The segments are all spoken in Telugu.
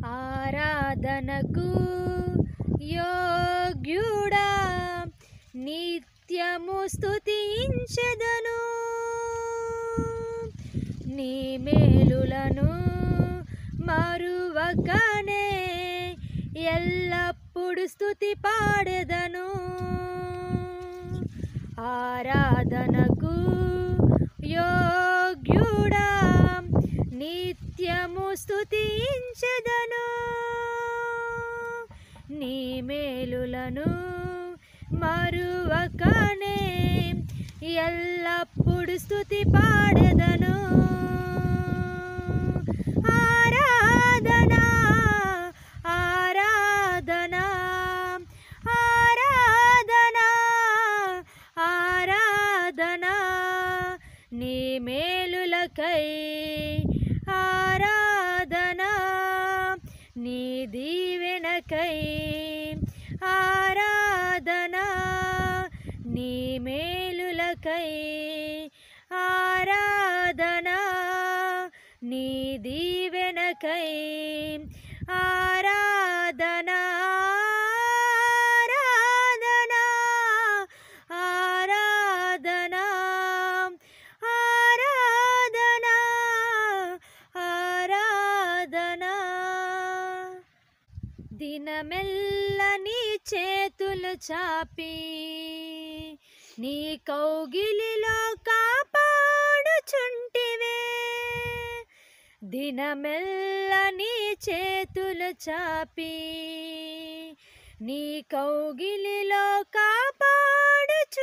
ఆరాధనకు యోగ్యుడా నిత్యము స్తుతించెదను. నీ మేలులను మరువకనే ఎల్లప్పుడు స్తుతి పాడెదను. ఆరాధనకు యోగ్యుడా నిత్యము స్తుతించెదను. నీ మేలులను మరువకనే ఎల్లప్పుడు స్తుతి పాడెదను. ఆరాధనా ఆరాధనా ఆరాధనా ఆరాధనా నీ మేలులకై ఆరాధనా నీ దీవెనకై ఆరాధనా నీ మేలులకై ఆరాధనా నీ దీవెనకై ఆరాధనా ఆరాధనా ఆరాధనా ఆరాధనా ఆరాధనా దినమెల్ల నీ చేతులు చాపి నీ కౌగిలిలో కాపాడుచుంటివే. దినమెల్ల నీ చేతులు చాపి నీ కౌగిలిలో కాపాడుచుంటివే.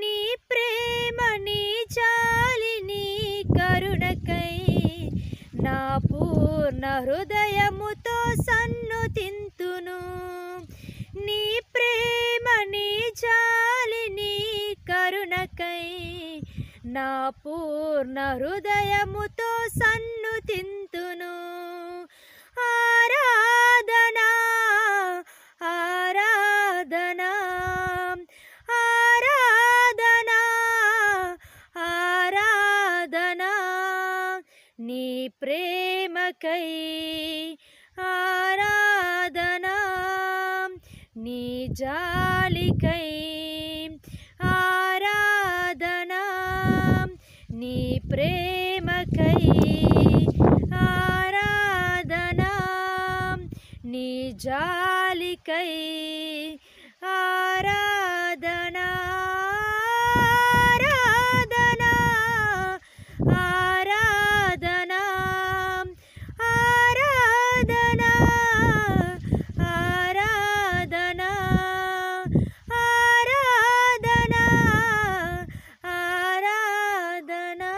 నీ ప్రేమ నీ జాలి నీ కరుణకై నా పూర్ణ హృదయముతో సన్నుతింతును. నీ ప్రేమ నీ జాలి నీ కరుణకై నా పూర్ణ హృదయముతో సన్నుతింతును. ఆరాధనా ఆరాధనా ఆరాధనా ఆరాధనా నీ ప్రేమకై ఆరాధనా నీ జాలికై ఆరాధనా నీ ప్రేమకై ఆరాధనా నీ జాలికై ఆరాధనా ఆరాధనా ఆరాధనా ఆరాధనా ఆరాధనా ఆరాధనా ఆరాధనా